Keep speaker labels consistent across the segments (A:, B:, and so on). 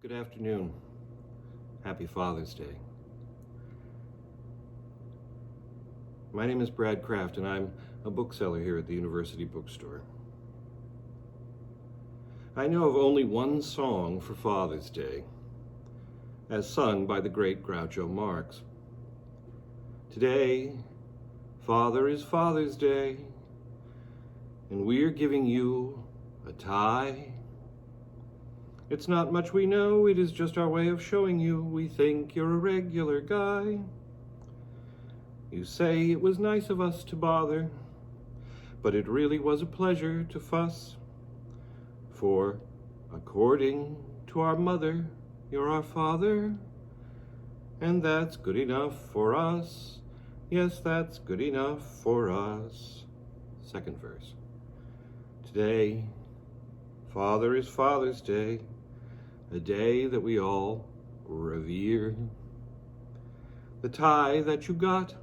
A: Good afternoon. Happy Father's Day. My name is Brad Kraft, and I'm a bookseller here at the University Book Stire. I know of only one song for Father's Day, as sung by the great Groucho Marx. Today, Father, is Father's Day, and we're giving you a tie. It's not much we know, it is just our way of showing you we think you're a regular guy. You say it was nice of us to bother, but it really was a pleasure to fuss. For, according to our mother, you're our father, and that's good enough for us. Yes, that's good enough for us. Second verse. Today, Father, is Father's Day, a day that we all revere. The tie that you got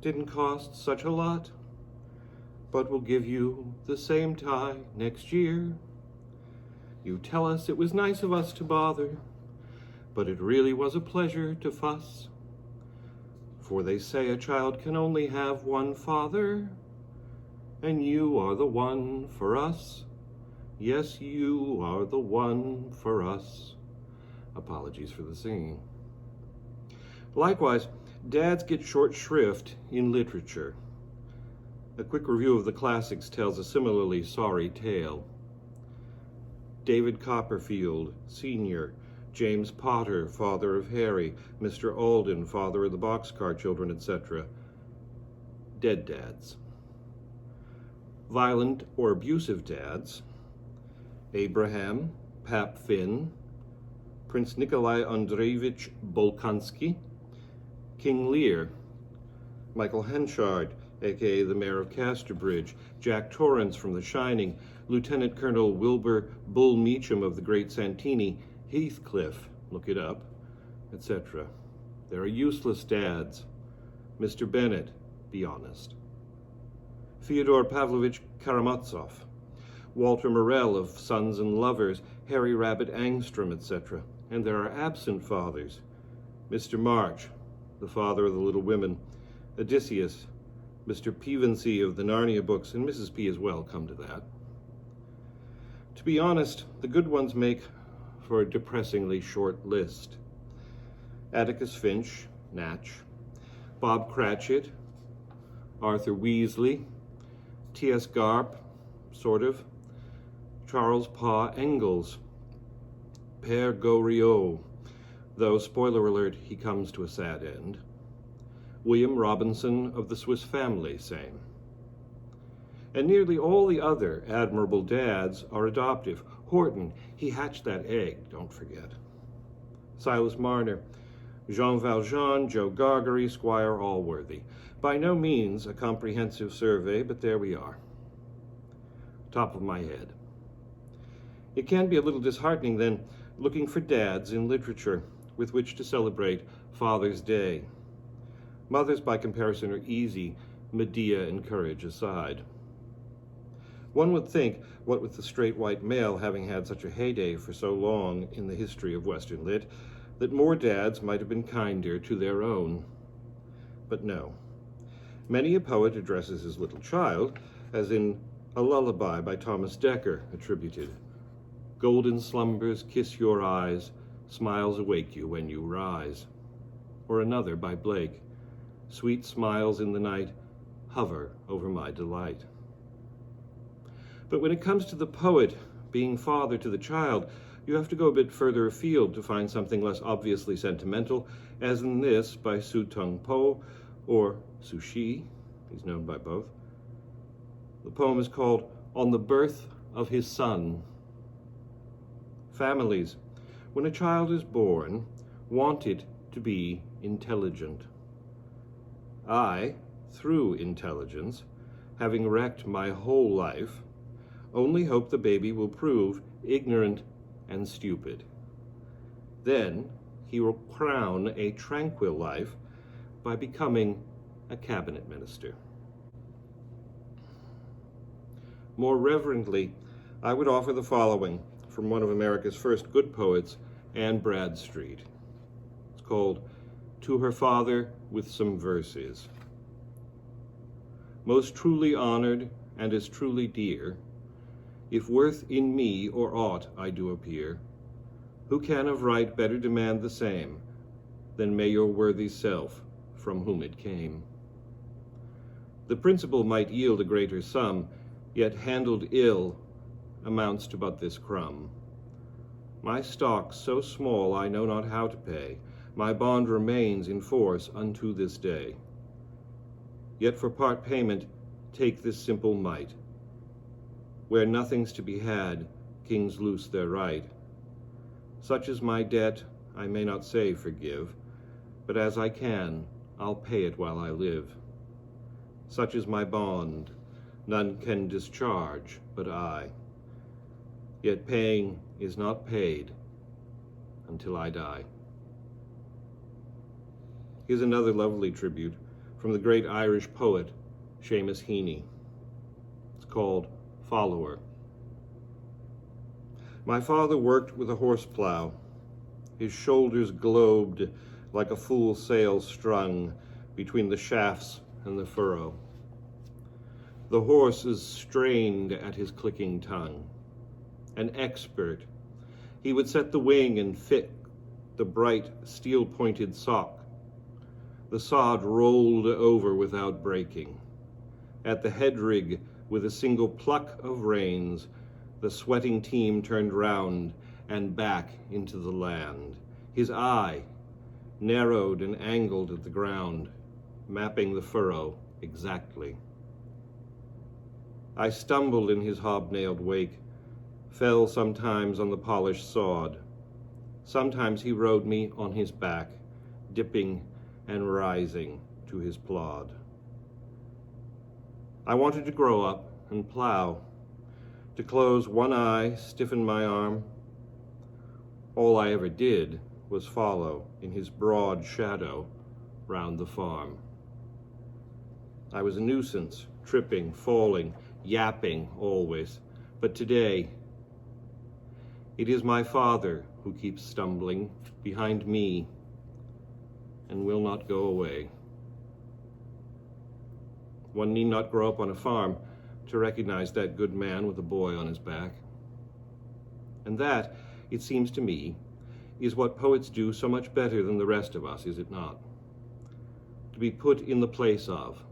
A: didn't cost such a lot, but we'll give you the same tie next year. You tell us it was nice of us to bother, but it really was a pleasure to fuss. For they say a child can only have one father, and you are the one for us. Yes, you are the one for us. Apologies for the singing. Likewise, dads get short shrift in literature. A quick review of the classics tells a similarly sorry tale. David Copperfield, Sr., James Potter, father of Harry, Mr. Alden, father of the Boxcar Children, etc. Dead dads. Violent or abusive dads: Abraham, Pap Finn, Prince Nikolai Andreevich Bolkonsky, King Lear, Michael Henchard, aka the Mayor of Casterbridge, Jack Torrance from The Shining, Lieutenant Colonel Wilbur Bull Meacham of the Great Santini, Heathcliff, look it up, etc. There are useless dads. Mr. Bennett, be honest. Fyodor Pavlovich Karamazov, Walter Morell of Sons and Lovers, Harry Rabbit Angstrom, etc. And there are absent fathers. Mr. March, the father of the Little Women, Odysseus, Mr. Pevensie of the Narnia books, and Mrs. P as well, come to that. To be honest, the good ones make for a depressingly short list. Atticus Finch, Natch, Bob Cratchit, Arthur Weasley, T.S. Garp, sort of, Charles Pa Engels, Père Goriot, though, spoiler alert, he comes to a sad end. William Robinson of the Swiss Family, same. And nearly all the other admirable dads are adoptive. Horton, he hatched that egg, don't forget. Silas Marner, Jean Valjean, Joe Gargery, Squire Allworthy. By no means a comprehensive survey, but there we are. Top of my head. It can be a little disheartening, then, looking for dads in literature with which to celebrate Father's Day. Mothers, by comparison, are easy, Medea and courage aside. One would think, what with the straight white male having had such a heyday for so long in the history of Western lit, that more dads might have been kinder to their own. But no. Many a poet addresses his little child, as in A Lullaby by Thomas Dekker, attributed. Golden slumbers kiss your eyes, smiles awake you when you rise. Or another by Blake, Sweet smiles in the night hover over my delight. But when it comes to the poet being father to the child, you have to go a bit further afield to find something less obviously sentimental, as in this by Su Tung Po, or Su Shi, he's known by both. The poem is called On the Birth of His Son. Families, when a child is born, want it to be intelligent. I, through intelligence, having wrecked my whole life, only hope the baby will prove ignorant and stupid. Then he will crown a tranquil life by becoming a cabinet minister. More reverently, I would offer the following from one of America's first good poets, and Bradstreet. It's called To Her Father with Some Verses. Most truly honored and as truly dear, if worth in me or aught I do appear, who can of right better demand the same than may your worthy self from whom it came? The principal might yield a greater sum, yet handled ill amounts to but this crumb. My stock so small I know not how to pay, my bond remains in force unto this day. Yet for part payment take this simple mite. Where nothing's to be had, kings loose their right. Such is my debt, I may not say forgive, but as I can, I'll pay it while I live. Such is my bond, none can discharge but I. Yet paying is not paid until I die. Here's another lovely tribute from the great Irish poet, Seamus Heaney. It's called Follower. My father worked with a horse plow. His shoulders globed like a full sail strung between the shafts and the furrow. The horses strained at his clicking tongue. An expert, he would set the wing and fit the bright steel-pointed sock. The sod rolled over without breaking. At the head rig, with a single pluck of reins, the sweating team turned round and back into the land. His eye narrowed and angled at the ground, mapping the furrow exactly. I stumbled in his hobnailed wake, fell sometimes on the polished sod. Sometimes he rode me on his back, dipping and rising to his plod. I wanted to grow up and plow, to close one eye, stiffen my arm. All I ever did was follow in his broad shadow round the farm. I was a nuisance, tripping, falling, yapping always, but today it is my father who keeps stumbling behind me and will not go away. One need not grow up on a farm to recognize that good man with a boy on his back. And that, it seems to me, is what poets do so much better than the rest of us, is it not? To be put in the place of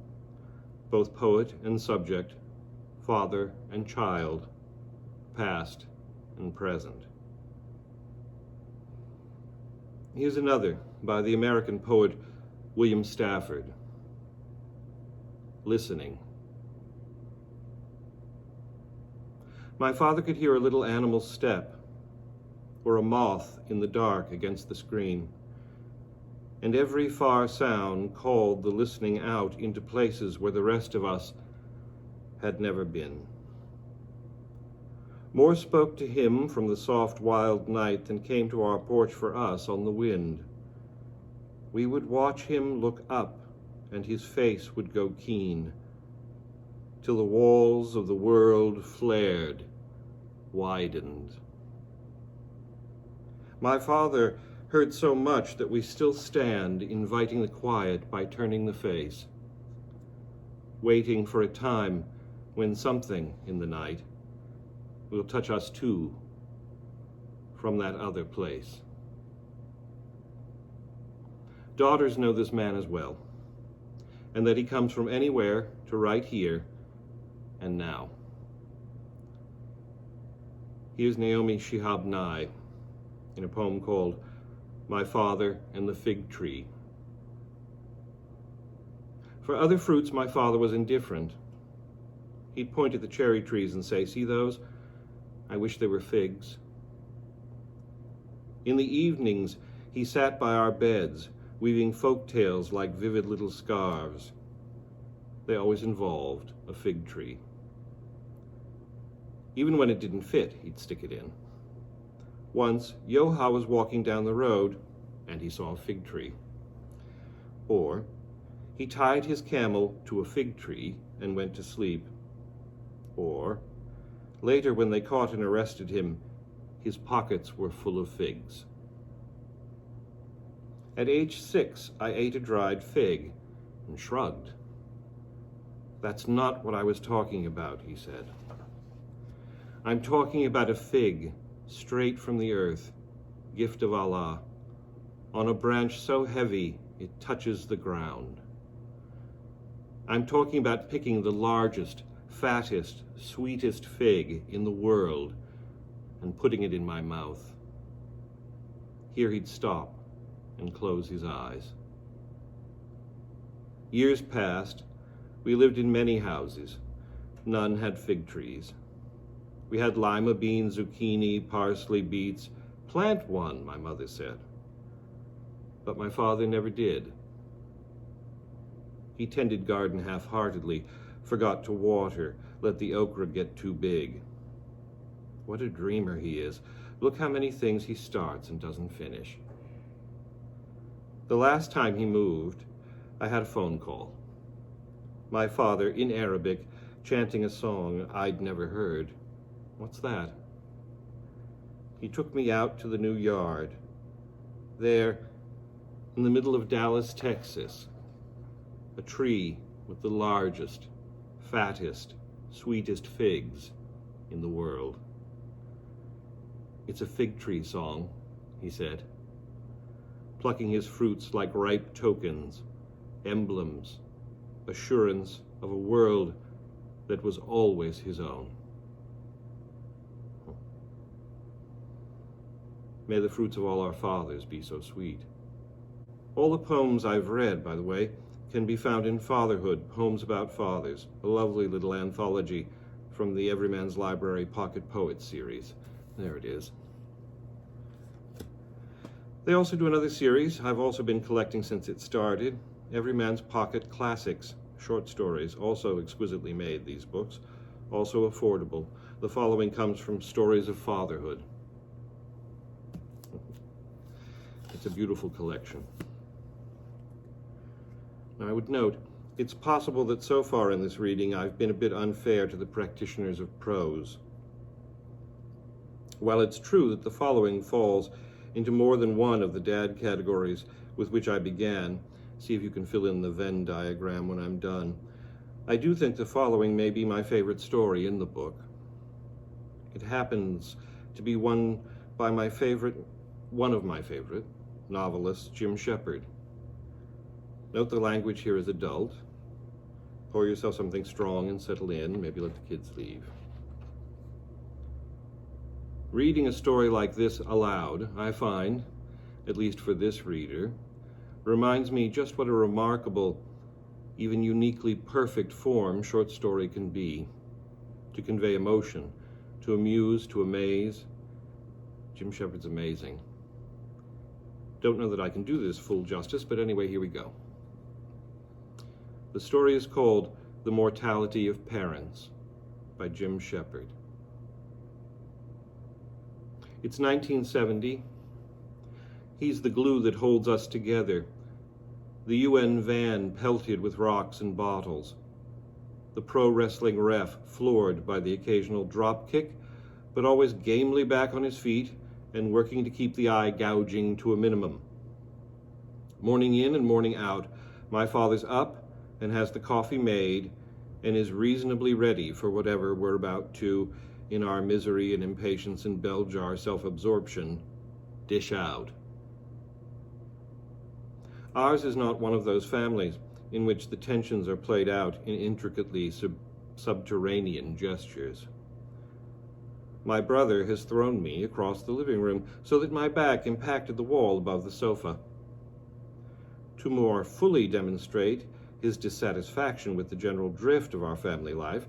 A: both poet and subject, father and child, past and present. Here's another by the American poet William Stafford. Listening. My father could hear a little animal's step, or a moth in the dark against the screen, and every far sound called the listening out into places where the rest of us had never been. More spoke to him from the soft wild night than came to our porch for us on the wind. We would watch him look up, and his face would go keen, till the walls of the world flared, widened. My father heard so much that we still stand, inviting the quiet by turning the face, waiting for a time when something in the night will touch us too from that other place. Daughters know this man as well, and that he comes from anywhere to right here and now. Here's Naomi Shihab Nye in a poem called My Father and the Fig Tree. For other fruits my father was indifferent. He'd point at the cherry trees and say, "See those? I wish they were figs." In the evenings, he sat by our beds, weaving folk tales like vivid little scarves. They always involved a fig tree. Even when it didn't fit, he'd stick it in. Once, Yoha was walking down the road, and he saw a fig tree. Or, he tied his camel to a fig tree and went to sleep. Or, later when they caught and arrested him, his pockets were full of figs. At age 6, I ate a dried fig and shrugged. That's not what I was talking about, he said. I'm talking about a fig, straight from the earth, gift of Allah, on a branch so heavy it touches the ground. I'm talking about picking the largest, fattest, sweetest fig in the world and putting it in my mouth. Here he'd stop and close his eyes. Years passed. We lived in many houses. None had fig trees. We had lima beans, zucchini, parsley, beets. Plant one, my mother said. But my father never did. He tended garden half-heartedly, forgot to water, let the okra get too big. What a dreamer he is. Look how many things he starts and doesn't finish. The last time he moved, I had a phone call. My father, in Arabic, chanting a song I'd never heard. What's that? He took me out to the new yard. There, in the middle of Dallas, Texas, a tree with the largest, fattest, sweetest figs in the world. It's a fig tree song, he said, plucking his fruits like ripe tokens, emblems, assurance of a world that was always his own. May the fruits of all our fathers be so sweet. All the poems I've read, by the way, can be found in Fatherhood, Poems About Fathers, a lovely little anthology from the Everyman's Library Pocket Poets series. There it is. They also do another series I've also been collecting since it started, Everyman's Pocket Classics, short stories, also exquisitely made, these books, also affordable. The following comes from Stories of Fatherhood. It's a beautiful collection. Now, I would note, it's possible that so far in this reading I've been a bit unfair to the practitioners of prose. While it's true that the following falls into more than one of the dad categories with which I began, see if you can fill in the Venn diagram when I'm done, I do think the following may be my favorite story in the book. It happens to be one of my favorite novelists, Jim Shepard. Note the language here is adult. Pour yourself something strong and settle in, maybe let the kids leave. Reading a story like this aloud, I find, at least for this reader, reminds me just what a remarkable, even uniquely perfect form short story can be, to convey emotion, to amuse, to amaze. Jim Shepard's amazing. Don't know that I can do this full justice, but anyway, here we go. The story is called The Mortality of Parents by Jim Shepard. It's 1970. He's the glue that holds us together. The UN van pelted with rocks and bottles. The pro wrestling ref floored by the occasional drop kick, but always gamely back on his feet and working to keep the eye gouging to a minimum. Morning in and morning out, my father's up and has the coffee made and is reasonably ready for whatever we're about to, in our misery and impatience and bell jar self-absorption, dish out. Ours is not one of those families in which the tensions are played out in intricately subterranean gestures. My brother has thrown me across the living room so that my back impacted the wall above the sofa. To more fully demonstrate his dissatisfaction with the general drift of our family life,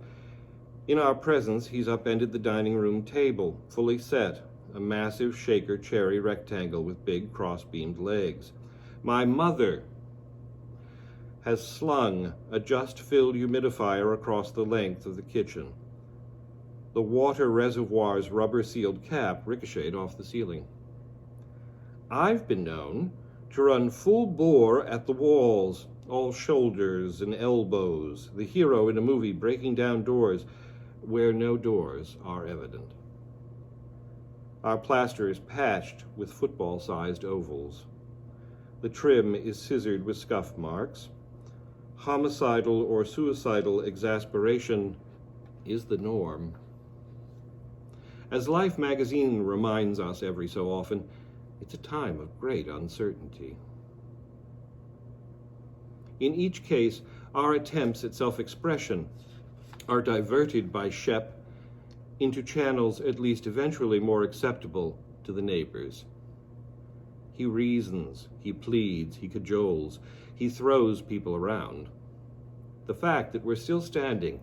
A: in our presence he's upended the dining room table, fully set, a massive shaker cherry rectangle with big cross-beamed legs. My mother has slung a just-filled humidifier across the length of the kitchen. The water reservoir's rubber-sealed cap ricocheted off the ceiling. I've been known to run full bore at the walls, all shoulders and elbows, the hero in a movie breaking down doors where no doors are evident. Our plaster is patched with football-sized ovals. The trim is scissored with scuff marks. Homicidal or suicidal exasperation is the norm. As Life magazine reminds us every so often, it's a time of great uncertainty. In each case, our attempts at self-expression are diverted by Shep into channels at least eventually more acceptable to the neighbors. He reasons, he pleads, he cajoles, he throws people around. The fact that we're still standing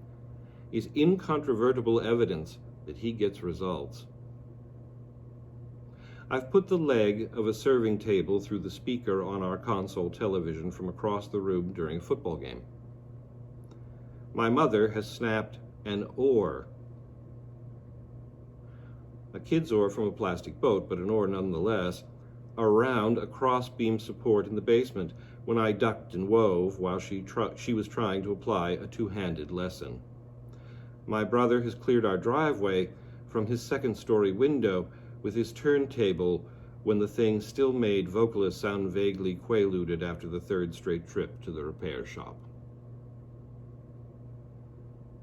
A: is incontrovertible evidence that he gets results. I've put the leg of a serving table through the speaker on our console television from across the room during a football game. My mother has snapped an oar. A kid's oar from a plastic boat, but an oar nonetheless, around a cross-beam support in the basement when I ducked and wove while she was trying to apply a two-handed lesson. My brother has cleared our driveway from his second-story window with his turntable when the thing still made vocalists sound vaguely quaaluded after the third straight trip to the repair shop.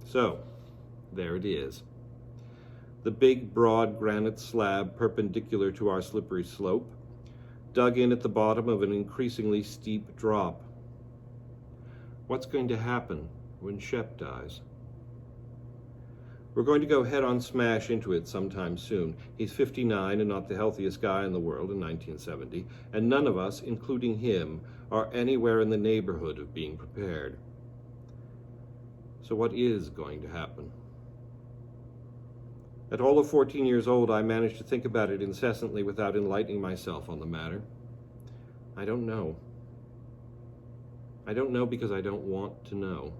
A: So, there it is. The big, broad granite slab perpendicular to our slippery slope, dug in at the bottom of an increasingly steep drop. What's going to happen when Shep dies? We're going to go head-on smash into it sometime soon. He's 59 and not the healthiest guy in the world in 1970, and none of us, including him, are anywhere in the neighborhood of being prepared. So what is going to happen? At all of 14 years old, I managed to think about it incessantly without enlightening myself on the matter. I don't know. I don't know because I don't want to know.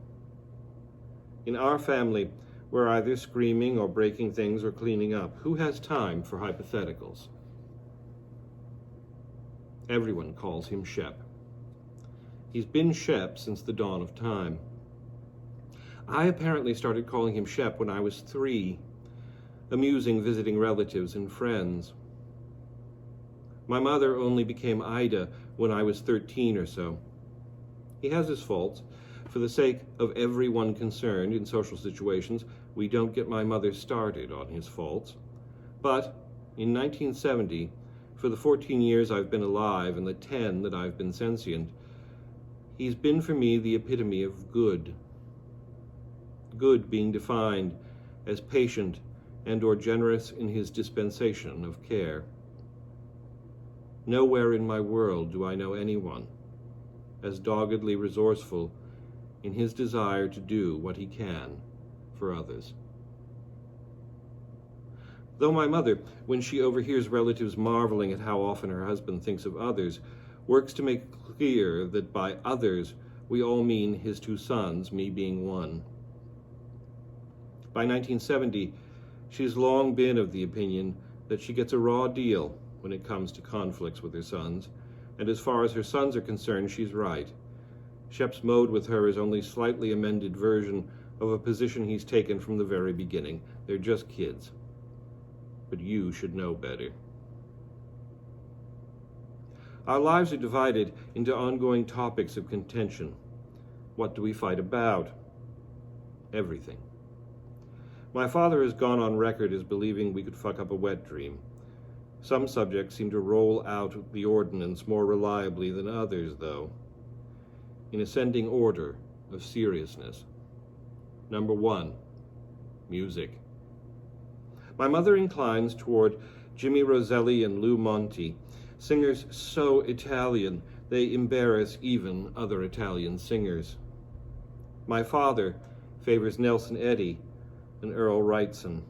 A: In our family, we're either screaming or breaking things or cleaning up. Who has time for hypotheticals? Everyone calls him Shep. He's been Shep since the dawn of time. I apparently started calling him Shep when I was 3, amusing visiting relatives and friends. My mother only became Ida when I was 13 or so. He has his faults. For the sake of everyone concerned in social situations, we don't get my mother started on his faults. But in 1970, for the 14 years I've been alive and the 10 that I've been sentient, he's been for me the epitome of good. Good being defined as patient and or generous in his dispensation of care. Nowhere in my world do I know anyone as doggedly resourceful in his desire to do what he can for others. Though my mother, when she overhears relatives marveling at how often her husband thinks of others, works to make clear that by others we all mean his 2 sons, me being one. By 1970, she's long been of the opinion that she gets a raw deal when it comes to conflicts with her sons, and as far as her sons are concerned, she's right. Shep's mode with her is only a slightly amended version of a position he's taken from the very beginning. They're just kids. But you should know better. Our lives are divided into ongoing topics of contention. What do we fight about? Everything. My father has gone on record as believing we could fuck up a wet dream. Some subjects seem to roll out the ordnance more reliably than others, though. In ascending order of seriousness. Number 1, music. My mother inclines toward Jimmy Roselli and Lou Monti, singers so Italian they embarrass even other Italian singers. My father favors Nelson Eddy and Earl Wrightson,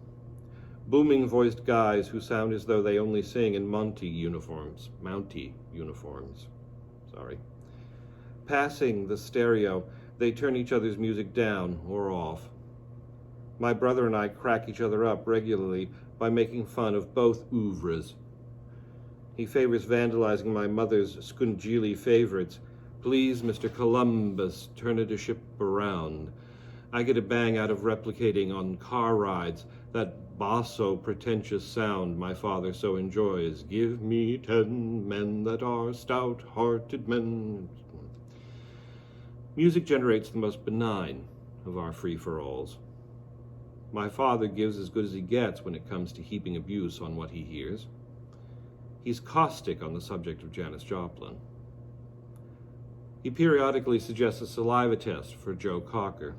A: booming-voiced guys who sound as though they only sing in Mountie uniforms. Passing the stereo, they turn each other's music down or off. My brother and I crack each other up regularly by making fun of both oeuvres. He favors vandalizing my mother's Scungili favorites. Please, Mr. Columbus, turn it a ship around. I get a bang out of replicating on car rides that basso pretentious sound my father so enjoys. Give me 10 men that are stout-hearted men. Music generates the most benign of our free-for-alls. My father gives as good as he gets when it comes to heaping abuse on what he hears. He's caustic on the subject of Janis Joplin. He periodically suggests a saliva test for Joe Cocker.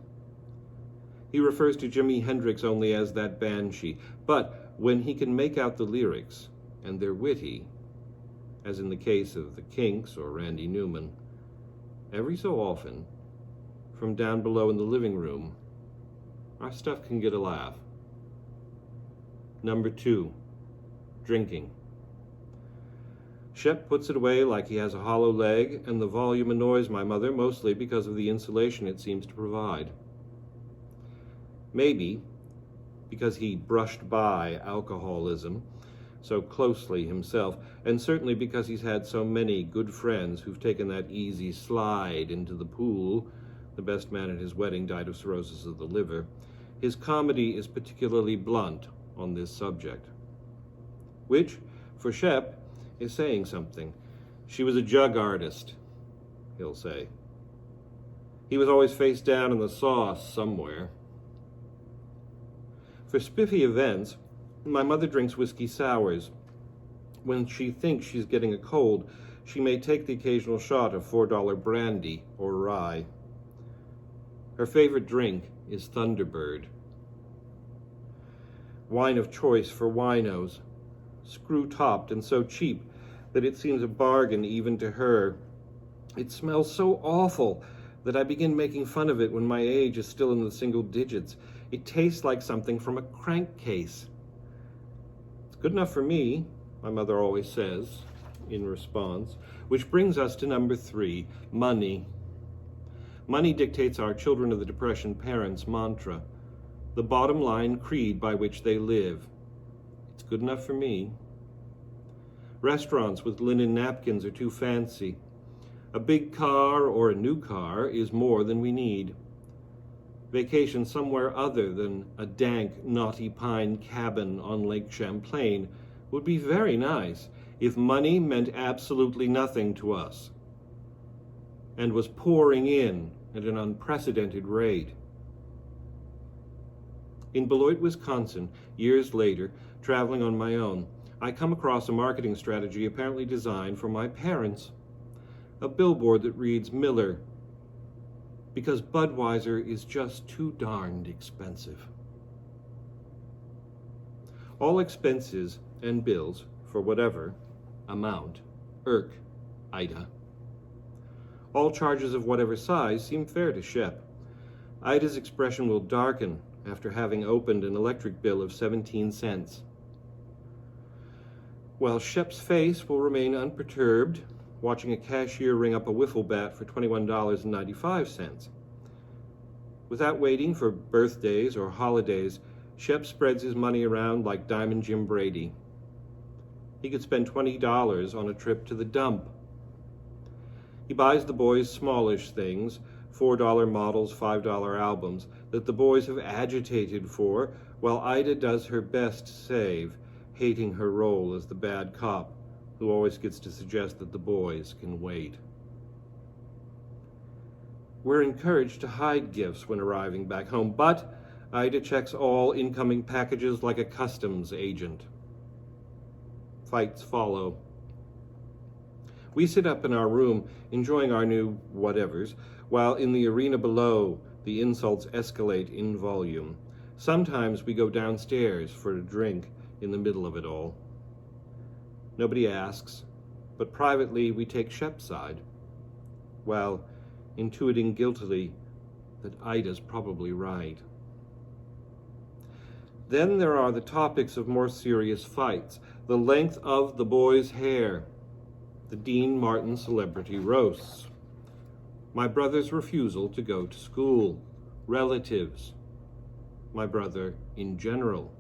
A: He refers to Jimi Hendrix only as that banshee, but when he can make out the lyrics, and they're witty, as in the case of the Kinks or Randy Newman, every so often, from down below in the living room, our stuff can get a laugh. Number 2, drinking. Shep puts it away like he has a hollow leg, and the volume annoys my mother, mostly because of the insulation it seems to provide. Maybe because he brushed by alcoholism so closely himself, and certainly because he's had so many good friends who've taken that easy slide into the pool. The best man at his wedding died of cirrhosis of the liver. His comedy is particularly blunt on this subject, which, for Shep, is saying something. She was a jug artist, he'll say. He was always face down in the sauce somewhere. For spiffy events, my mother drinks whiskey sours. When she thinks she's getting a cold, she may take the occasional shot of $4 brandy or rye. Her favorite drink is Thunderbird. Wine of choice for winos, screw-topped and so cheap that it seems a bargain even to her. It smells so awful that I begin making fun of it when my age is still in the single digits. It tastes like something from a crankcase. It's good enough for me, my mother always says in response, which brings us to number 3, money. Money dictates our children of the Depression parents' mantra, the bottom line creed by which they live. It's good enough for me. Restaurants with linen napkins are too fancy. A big car or a new car is more than we need. Vacation somewhere other than a dank, knotty pine cabin on Lake Champlain would be very nice if money meant absolutely nothing to us and was pouring in at an unprecedented rate. In Beloit, Wisconsin, years later, traveling on my own, I come across a marketing strategy apparently designed for my parents. A billboard that reads Miller, because Budweiser is just too darned expensive. All expenses and bills, for whatever amount, irk Ida. All charges of whatever size seem fair to Shep. Ida's expression will darken after having opened an electric bill of 17 cents. While Shep's face will remain unperturbed, watching a cashier ring up a wiffle bat for $21.95. Without waiting for birthdays or holidays, Shep spreads his money around like Diamond Jim Brady. He could spend $20 on a trip to the dump. He buys the boys smallish things, $4 models, $5 albums, that the boys have agitated for, while Ida does her best to save, hating her role as the bad cop who always gets to suggest that the boys can wait. We're encouraged to hide gifts when arriving back home, but Ida checks all incoming packages like a customs agent. Fights follow. We sit up in our room, enjoying our new whatevers, while in the arena below, the insults escalate in volume. Sometimes we go downstairs for a drink in the middle of it all. Nobody asks, but privately we take Shep's side, while intuiting guiltily that Ida's probably right. Then there are the topics of more serious fights, the length of the boy's hair, the Dean Martin celebrity roasts, my brother's refusal to go to school, relatives, my brother in general,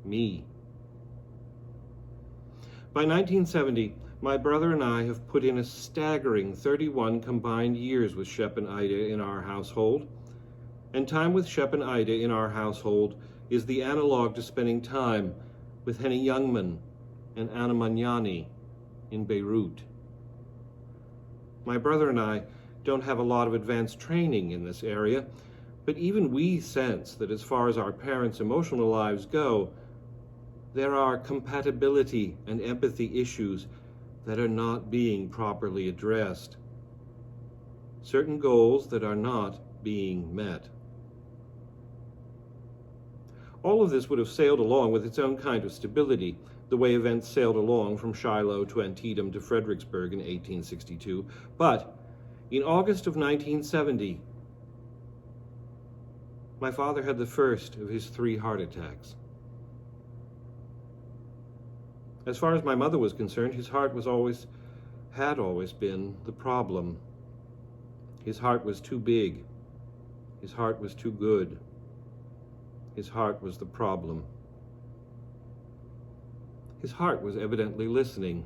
A: me. By 1970, my brother and I have put in a staggering 31 combined years with Shep and Ida in our household, and time with Shep and Ida in our household is the analog to spending time with Henny Youngman and Anna Magnani in Beirut. My brother and I don't have a lot of advanced training in this area, but even we sense that as far as our parents' emotional lives go, there are compatibility and empathy issues that are not being properly addressed. Certain goals that are not being met. All of this would have sailed along with its own kind of stability, the way events sailed along from Shiloh to Antietam to Fredericksburg in 1862. But in August of 1970, my father had the first of his 3 heart attacks. As far as my mother was concerned, his heart had always been the problem. His heart was too big. His heart was too good. His heart was the problem. His heart was evidently listening.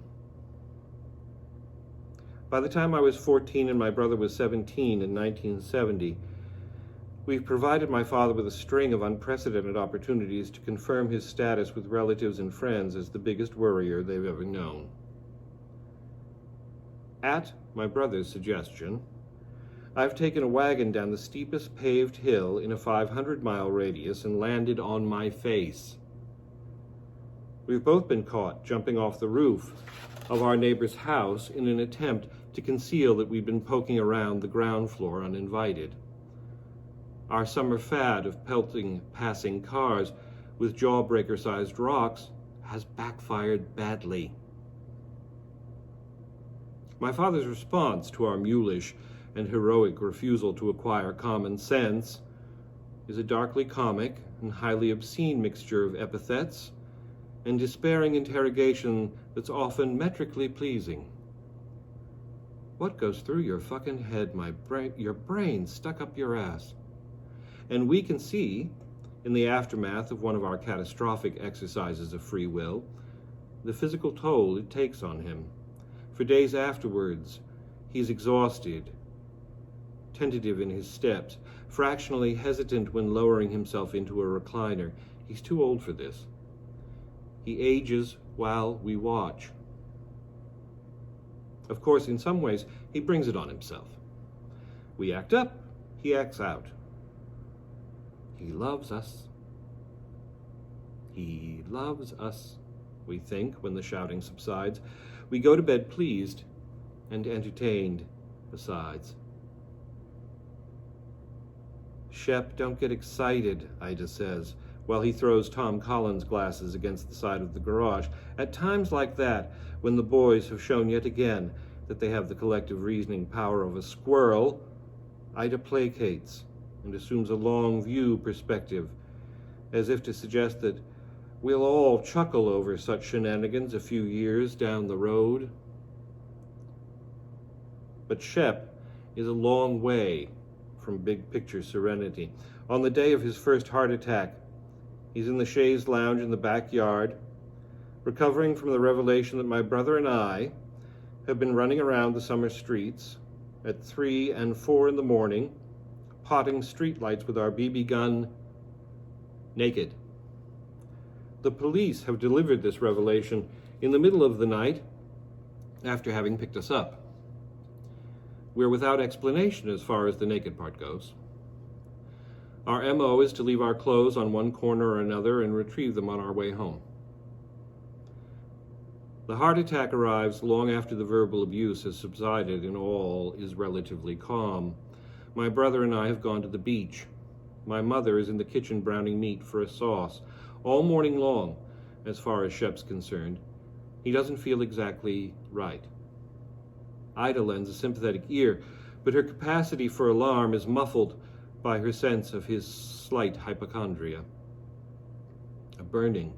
A: By the time I was 14 and my brother was 17 in 1970, we've provided my father with a string of unprecedented opportunities to confirm his status with relatives and friends as the biggest worrier they've ever known. At my brother's suggestion, I've taken a wagon down the steepest paved hill in a 500-mile radius and landed on my face. We've both been caught jumping off the roof of our neighbor's house in an attempt to conceal that we've been poking around the ground floor uninvited. Our summer fad of pelting passing cars with jawbreaker-sized rocks has backfired badly. My father's response to our mulish and heroic refusal to acquire common sense is a darkly comic and highly obscene mixture of epithets and despairing interrogation that's often metrically pleasing. What goes through your fucking head, your brain stuck up your ass? And we can see, in the aftermath of one of our catastrophic exercises of free will, the physical toll it takes on him. For days afterwards, he's exhausted, tentative in his steps, fractionally hesitant when lowering himself into a recliner. He's too old for this. He ages while we watch. Of course, in some ways, he brings it on himself. We act up, he acts out. He loves us. He loves us, we think, when the shouting subsides. We go to bed pleased and entertained besides. Shep, don't get excited, Ida says, while he throws Tom Collins' glasses against the side of the garage. At times like that, when the boys have shown yet again that they have the collective reasoning power of a squirrel, Ida placates and assumes a long view perspective, as if to suggest that we'll all chuckle over such shenanigans a few years down the road. But Shep is a long way from big picture serenity. On the day of his first heart attack, he's in the chaise lounge in the backyard, recovering from the revelation that my brother and I have been running around the summer streets at 3 and 4 in the morning, potting streetlights with our BB gun, naked. The police have delivered this revelation in the middle of the night after having picked us up. We're without explanation as far as the naked part goes. Our MO is to leave our clothes on one corner or another and retrieve them on our way home. The heart attack arrives long after the verbal abuse has subsided and all is relatively calm. My brother and I have gone to the beach. My mother is in the kitchen browning meat for a sauce. All morning long, as far as Shep's concerned, he doesn't feel exactly right. Ida lends a sympathetic ear, but her capacity for alarm is muffled by her sense of his slight hypochondria. A burning,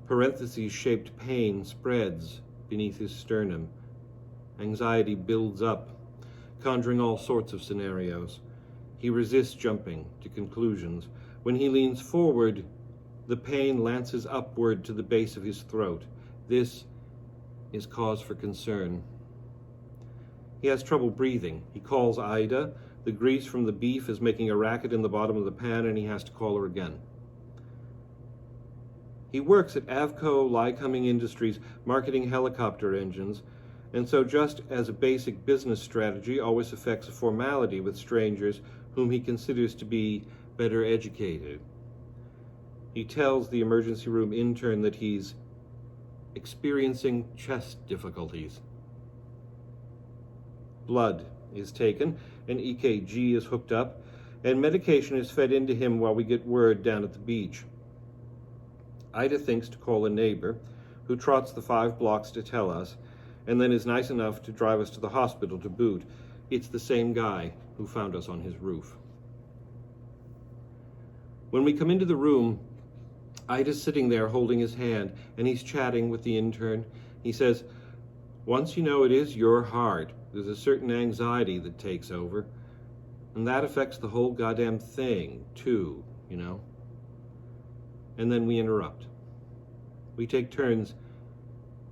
A: parentheses-shaped pain spreads beneath his sternum. Anxiety builds up, conjuring all sorts of scenarios. He resists jumping to conclusions. When he leans forward, the pain lances upward to the base of his throat. This is cause for concern. He has trouble breathing. He calls Ida. The grease from the beef is making a racket in the bottom of the pan, and he has to call her again. He works at Avco Lycoming Industries, marketing helicopter engines, and so just as a basic business strategy always affects a formality with strangers whom he considers to be better educated. He tells the emergency room intern that he's experiencing chest difficulties. Blood is taken, an EKG is hooked up, and medication is fed into him while we get word down at the beach. Ida thinks to call a neighbor, who trots the 5 blocks to tell us, and then is nice enough to drive us to the hospital to boot. It's the same guy who found us on his roof. When we come into the room, Ida's sitting there holding his hand, and he's chatting with the intern. He says, "Once you know it is your heart, there's a certain anxiety that takes over, and that affects the whole goddamn thing, too, you know." And then we interrupt. We take turns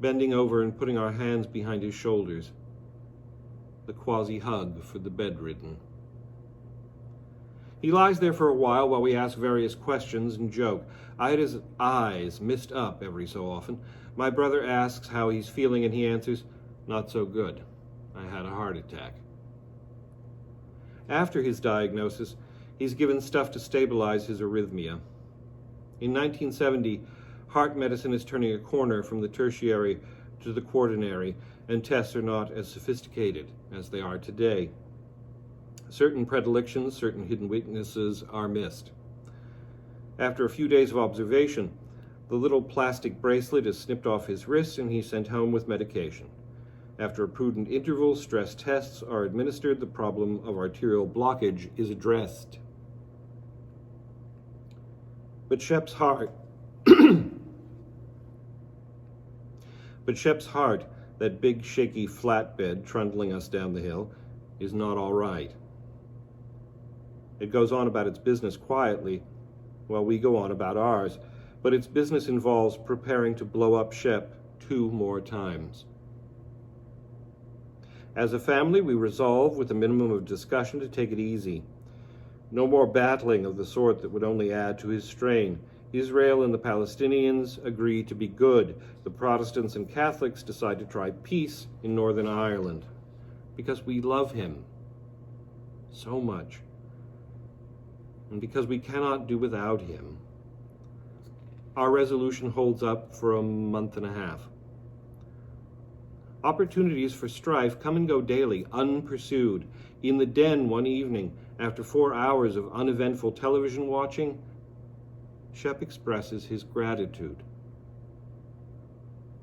A: bending over and putting our hands behind his shoulders. The quasi-hug for the bedridden. He lies there for a while we ask various questions and joke. Ida's eyes mist up every so often. My brother asks how he's feeling, and he answers, "Not so good. I had a heart attack." After his diagnosis, he's given stuff to stabilize his arrhythmia. In 1970, heart medicine is turning a corner from the tertiary to the quaternary, and tests are not as sophisticated as they are today. Certain predilections, certain hidden weaknesses are missed. After a few days of observation, the little plastic bracelet is snipped off his wrist and he's sent home with medication. After a prudent interval, stress tests are administered. The problem of arterial blockage is addressed. But Shep's heart, that big shaky flatbed trundling us down the hill, is not all right. It goes on about its business quietly, while we go on about ours, but its business involves preparing to blow up Shep 2 more times. As a family, we resolve, with a minimum of discussion, to take it easy. No more battling of the sort that would only add to his strain. Israel and the Palestinians agree to be good. The Protestants and Catholics decide to try peace in Northern Ireland, because we love him so much, and because we cannot do without him. Our resolution holds up for a month and a half. Opportunities for strife come and go daily, unpursued. In the den one evening, after 4 hours of uneventful television watching, Shep expresses his gratitude.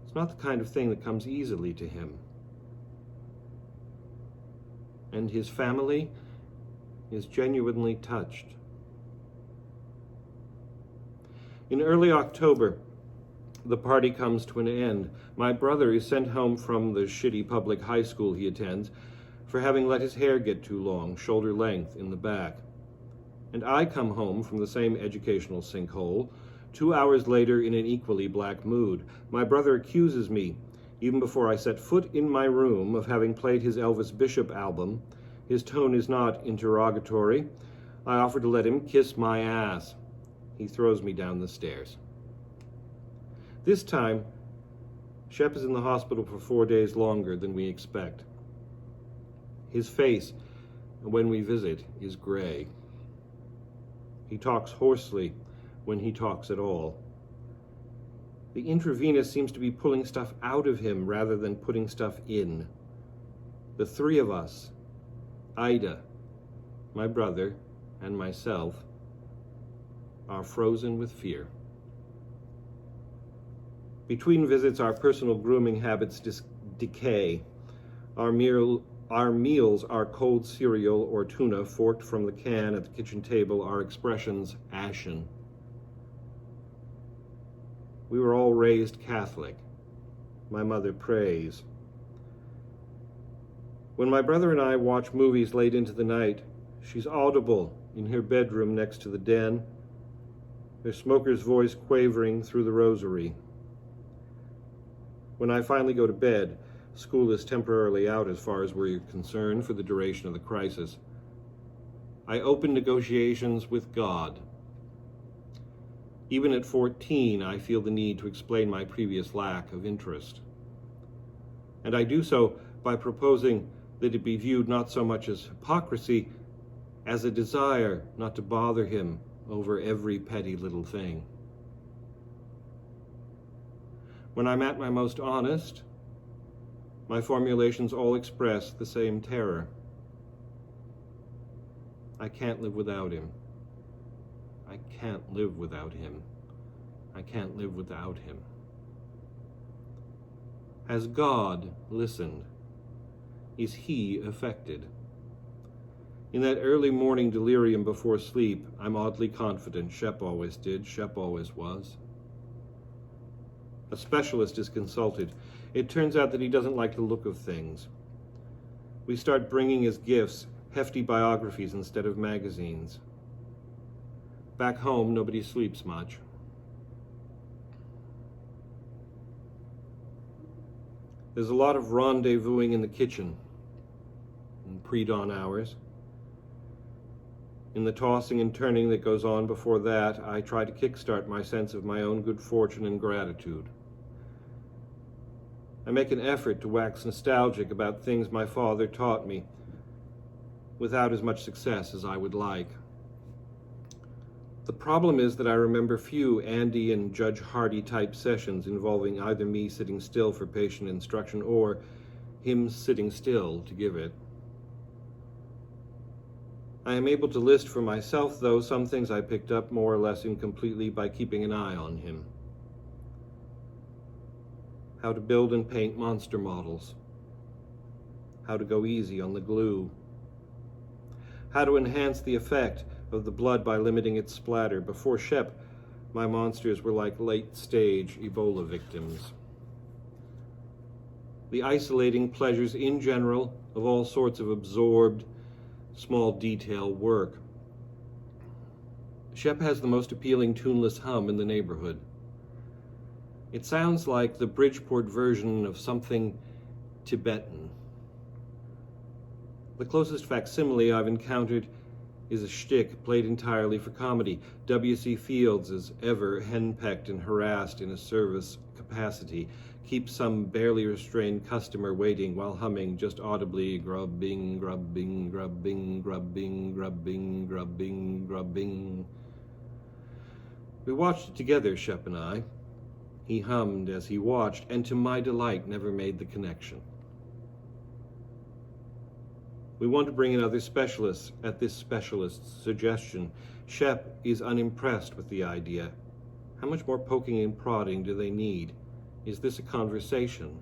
A: It's not the kind of thing that comes easily to him. And his family is genuinely touched. In early October, the party comes to an end. My brother is sent home from the shitty public high school he attends for having let his hair get too long, shoulder length, in the back. And I come home from the same educational sinkhole 2 hours later in an equally black mood. My brother accuses me, even before I set foot in my room, of having played his Elvis Bishop album. His tone is not interrogatory. I offer to let him kiss my ass. He throws me down the stairs. This time, Shep is in the hospital for 4 days longer than we expect. His face, when we visit, is gray. He talks hoarsely when he talks at all. The intravenous seems to be pulling stuff out of him rather than putting stuff in. The 3 of us, Ida, my brother, and myself, are frozen with fear. Between visits, our personal grooming habits decay. Our meals are cold cereal or tuna forked from the can at the kitchen table, our expressions ashen. We were all raised Catholic. My mother prays. When my brother and I watch movies late into the night, she's audible in her bedroom next to the den, her smoker's voice quavering through the rosary. When I finally go to bed, school is temporarily out as far as we're concerned for the duration of the crisis. I open negotiations with God. Even at 14, I feel the need to explain my previous lack of interest. And I do so by proposing that it be viewed not so much as hypocrisy as a desire not to bother him over every petty little thing. When I'm at my most honest, my formulations all express the same terror. I can't live without him. I can't live without him. I can't live without him. Has God listened? Is he affected? In that early morning delirium before sleep, I'm oddly confident. Shep always did. Shep always was. A specialist is consulted. It turns out that he doesn't like the look of things. We start bringing as gifts hefty biographies instead of magazines. Back home, nobody sleeps much. There's a lot of rendezvousing in the kitchen in pre-dawn hours. In the tossing and turning that goes on before that, I try to kickstart my sense of my own good fortune and gratitude. I make an effort to wax nostalgic about things my father taught me, without as much success as I would like. The problem is that I remember few Andy and Judge Hardy type sessions involving either me sitting still for patient instruction or him sitting still to give it. I am able to list for myself, though, some things I picked up more or less incompletely by keeping an eye on him. How to build and paint monster models. How to go easy on the glue. How to enhance the effect of the blood by limiting its splatter. Before Shep, my monsters were like late-stage Ebola victims. The isolating pleasures in general of all sorts of absorbed, small detail work. Shep has the most appealing tuneless hum in the neighborhood. It sounds like the Bridgeport version of something Tibetan. The closest facsimile I've encountered is a shtick played entirely for comedy. W.C. Fields, as ever henpecked and harassed in a service capacity, keeps some barely restrained customer waiting while humming just audibly, grubbing, grubbing, grubbing, grubbing, grubbing, grubbing, grubbing. We watched it together, Shep and I. He hummed as he watched, and to my delight never made the connection. We want to bring in other specialists at this specialist's suggestion. Shep is unimpressed with the idea. How much more poking and prodding do they need? Is this a conversation?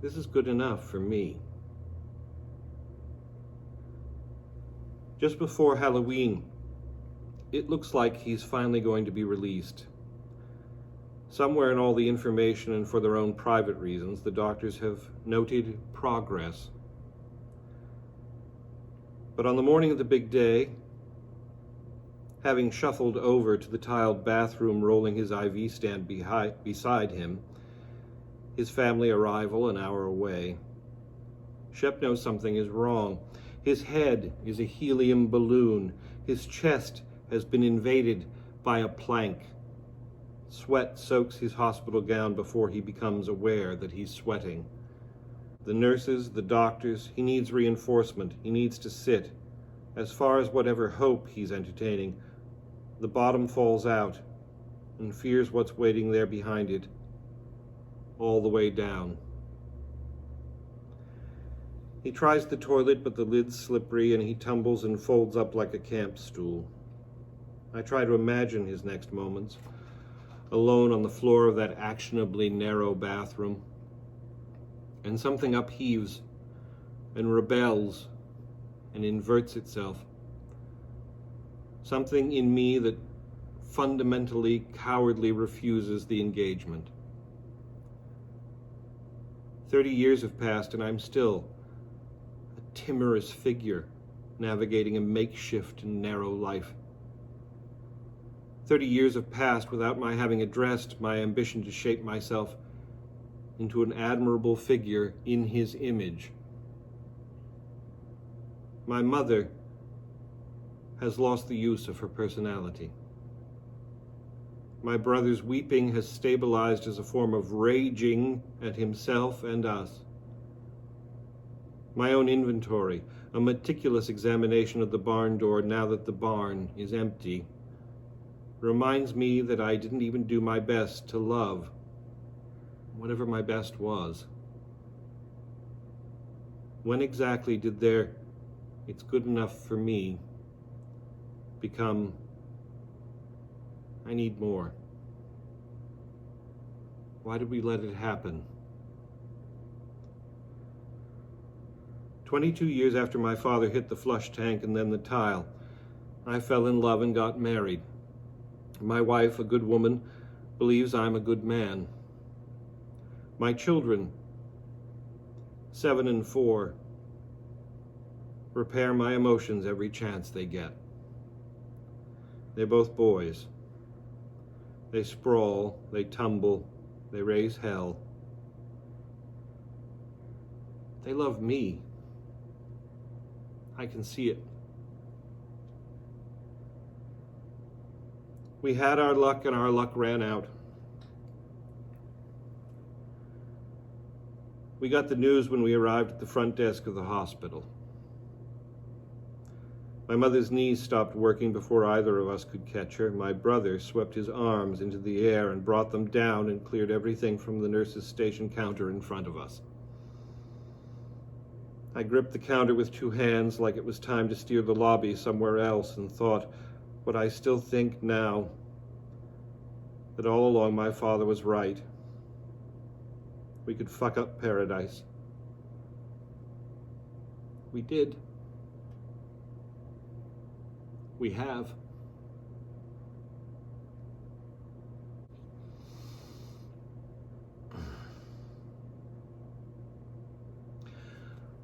A: This is good enough for me. Just before Halloween, it looks like he's finally going to be released. Somewhere in all the information and for their own private reasons, the doctors have noted progress. But on the morning of the big day, having shuffled over to the tiled bathroom, rolling his IV stand beside him, his family arrival an hour away, Shep knows something is wrong. His head is a helium balloon. His chest has been invaded by a plank. Sweat soaks his hospital gown before he becomes aware that he's sweating. The nurses, the doctors, he needs reinforcement. He needs to sit. As far as whatever hope he's entertaining, the bottom falls out and fears what's waiting there behind it, all the way down. He tries the toilet, but the lid's slippery and he tumbles and folds up like a camp stool. I try to imagine his next moments, alone on the floor of that actionably narrow bathroom, and something upheaves and rebels and inverts itself. Something in me that fundamentally, cowardly refuses the engagement. 30 years have passed and I'm still a timorous figure navigating a makeshift and narrow life. 30 years have passed without my having addressed my ambition to shape myself into an admirable figure in his image. My mother has lost the use of her personality. My brother's weeping has stabilized as a form of raging at himself and us. My own inventory, a meticulous examination of the barn door now that the barn is empty, reminds me that I didn't even do my best to love, whatever my best was. When exactly did their "it's good enough for me" become "I need more"? Why did we let it happen? 22 years after my father hit the flush tank and then the tile, I fell in love and got married. My wife, a good woman, believes I'm a good man. My children, 7 and 4, repair my emotions every chance they get. They're both boys. They sprawl, they tumble, they raise hell. They love me. I can see it. We had our luck and our luck ran out. We got the news when we arrived at the front desk of the hospital. My mother's knees stopped working before either of us could catch her. My brother swept his arms into the air and brought them down and cleared everything from the nurse's station counter in front of us. I gripped the counter with 2 hands like it was time to steer the lobby somewhere else and thought, what I still think now, that all along my father was right. We could fuck up paradise. We did. We have.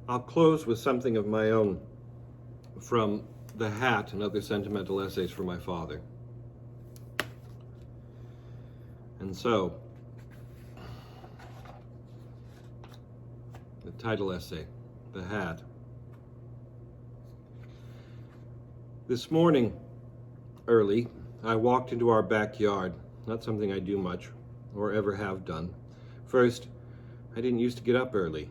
A: I'll close with something of my own from The Hat and Other Sentimental Essays for My Father. And so, the title essay, The Hat. This morning, early, I walked into our backyard. Not something I do much, or ever have done. First, I didn't used to get up early.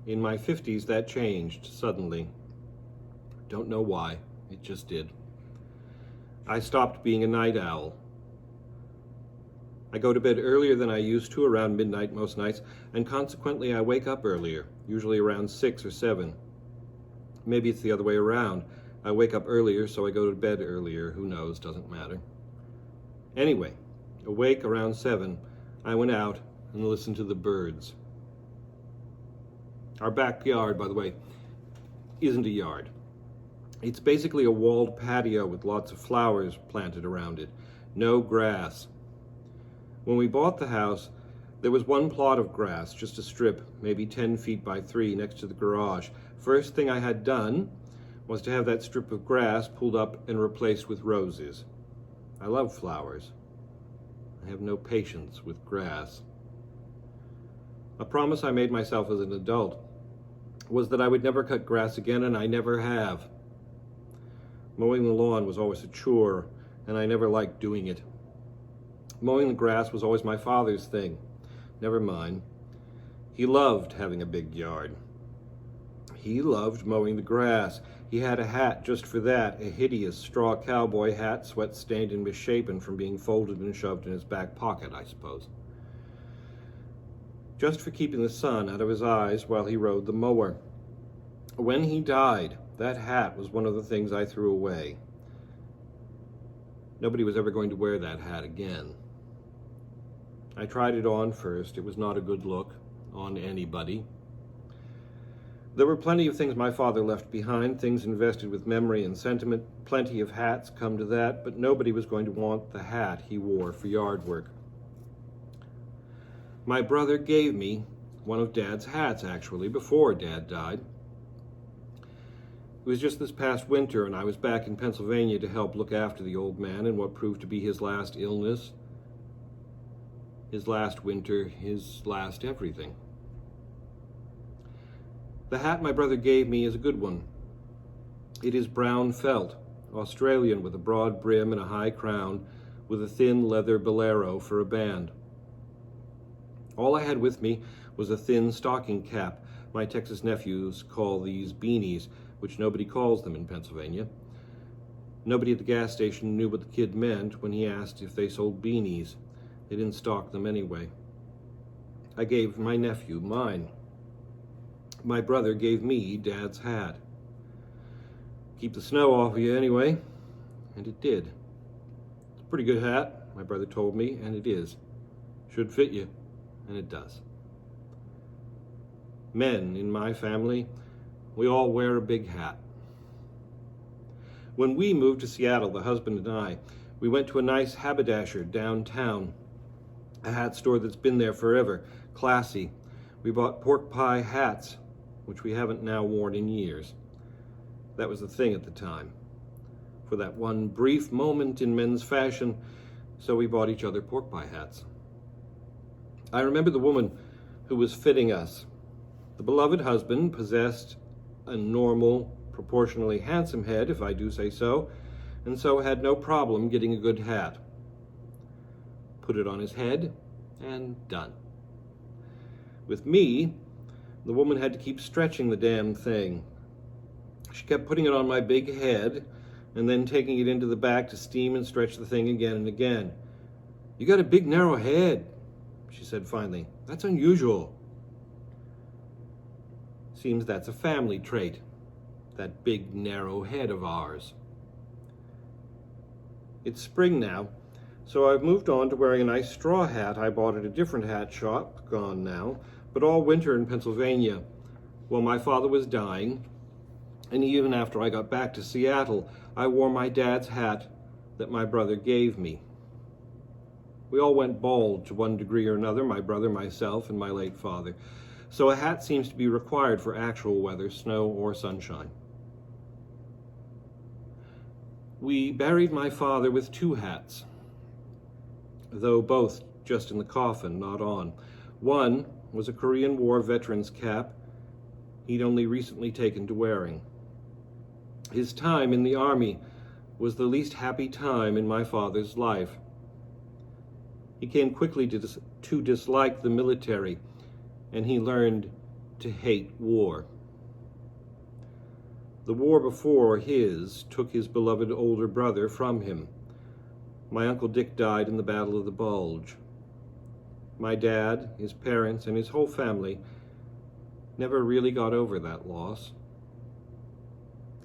A: In my 50s, that changed suddenly. Don't know why, it just did. I stopped being a night owl. I go to bed earlier than I used to, around midnight most nights, and consequently I wake up earlier, usually around 6 or 7. Maybe it's the other way around. I wake up earlier, so I go to bed earlier. Who knows, doesn't matter. Anyway, awake around 7, I went out and listened to the birds. Our backyard, by the way, isn't a yard. It's basically a walled patio with lots of flowers planted around it. No grass. When we bought the house, there was one plot of grass, just a strip, maybe 10 feet by 3, next to the garage. First thing I had done was to have that strip of grass pulled up and replaced with roses. I love flowers. I have no patience with grass. A promise I made myself as an adult was that I would never cut grass again, and I never have. Mowing the lawn was always a chore, and I never liked doing it. Mowing the grass was always my father's thing, never mine. He loved having a big yard. He loved mowing the grass. He had a hat just for that, a hideous straw cowboy hat, sweat-stained and misshapen from being folded and shoved in his back pocket, I suppose. Just for keeping the sun out of his eyes while he rode the mower. When he died, that hat was one of the things I threw away. Nobody was ever going to wear that hat again. I tried it on first. It was not a good look on anybody. There were plenty of things my father left behind, things invested with memory and sentiment, plenty of hats, come to that, but nobody was going to want the hat he wore for yard work. My brother gave me one of Dad's hats, actually, before Dad died. It was just this past winter, and I was back in Pennsylvania to help look after the old man in what proved to be his last illness, his last winter, his last everything. The hat my brother gave me is a good one. It is brown felt, Australian with a broad brim and a high crown, with a thin leather bolero for a band. All I had with me was a thin stocking cap. My Texas nephews call these beanies, which nobody calls them in Pennsylvania. Nobody at the gas station knew what the kid meant when he asked if they sold beanies. They didn't stock them anyway. I gave my nephew mine. My brother gave me Dad's hat. Keep the snow off of you anyway, and it did. It's a pretty good hat, my brother told me, and it is. Should fit you, and it does. Men in my family, we all wear a big hat. When we moved to Seattle, the husband and I, we went to a nice haberdasher downtown, a hat store that's been there forever, classy. We bought pork pie hats, which we haven't now worn in years. That was the thing at the time. For that one brief moment in men's fashion, so we bought each other pork pie hats. I remember the woman who was fitting us. The beloved husband possessed a normal, proportionally handsome head, if I do say so, and so had no problem getting a good hat. Put it on his head, and done. With me, the woman had to keep stretching the damn thing. She kept putting it on my big head, and then taking it into the back to steam and stretch the thing again and again. "You got a big, narrow head," she said finally. "That's unusual." Seems that's a family trait, that big, narrow head of ours. It's spring now, so I've moved on to wearing a nice straw hat I bought at a different hat shop, gone now, but all winter in Pennsylvania, while my father was dying, and even after I got back to Seattle, I wore my dad's hat that my brother gave me. We all went bald to one degree or another, my brother, myself, and my late father. So a hat seems to be required for actual weather, snow or sunshine. We buried my father with two hats, though both just in the coffin, not on. One was a Korean War veteran's cap he'd only recently taken to wearing. His time in the Army was the least happy time in my father's life. He came quickly to dislike the military, and he learned to hate war. The war before his took his beloved older brother from him. My Uncle Dick died in the Battle of the Bulge. My dad, his parents, and his whole family never really got over that loss.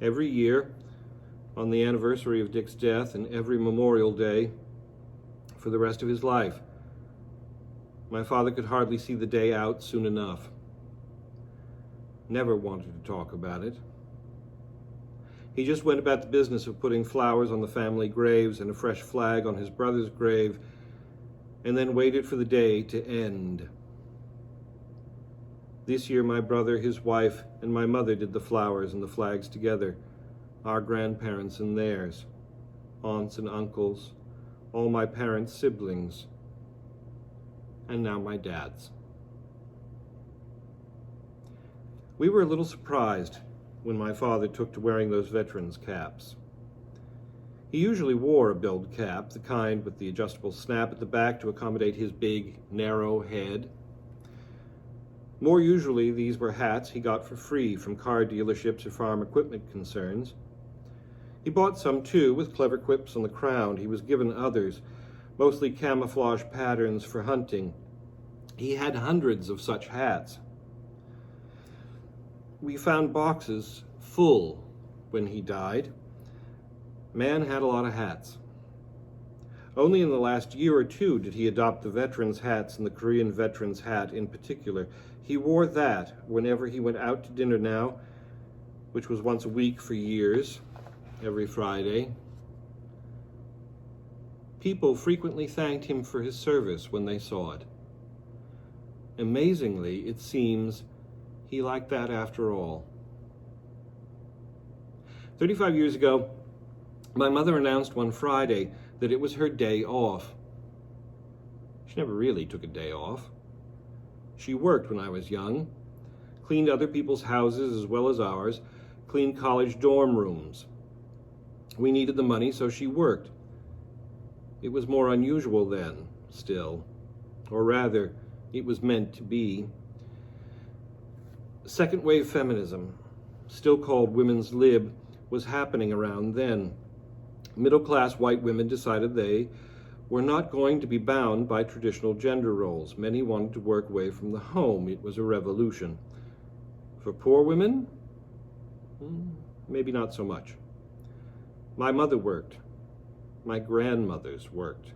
A: Every year, on the anniversary of Dick's death and every Memorial Day for the rest of his life, my father could hardly see the day out soon enough. Never wanted to talk about it. He just went about the business of putting flowers on the family graves and a fresh flag on his brother's grave, and then waited for the day to end. This year, my brother, his wife, and my mother did the flowers and the flags together, our grandparents and theirs, aunts and uncles, all my parents' siblings, and now my dad's. We were a little surprised when my father took to wearing those veterans' caps. He usually wore a billed cap, the kind with the adjustable snap at the back to accommodate his big, narrow head. More usually, these were hats he got for free from car dealerships or farm equipment concerns. He bought some, too, with clever quips on the crown. He was given others, mostly camouflage patterns for hunting. He had hundreds of such hats. We found boxes full when he died. Man had a lot of hats. Only in the last year or two did he adopt the veterans' hats and the Korean veterans' hat in particular. He wore that whenever he went out to dinner now, which was once a week for years, every Friday. People frequently thanked him for his service when they saw it. Amazingly, it seems he liked that after all. 35 years ago, my mother announced one Friday that it was her day off. She never really took a day off. She worked when I was young, cleaned other people's houses as well as ours, cleaned college dorm rooms. We needed the money, so she worked. It was more unusual then, still. Or rather, it was meant to be. Second wave feminism, still called women's lib, was happening around then. Middle-class white women decided they were not going to be bound by traditional gender roles. Many wanted to work away from the home. It was a revolution. For poor women, maybe not so much. My mother worked. My grandmothers worked.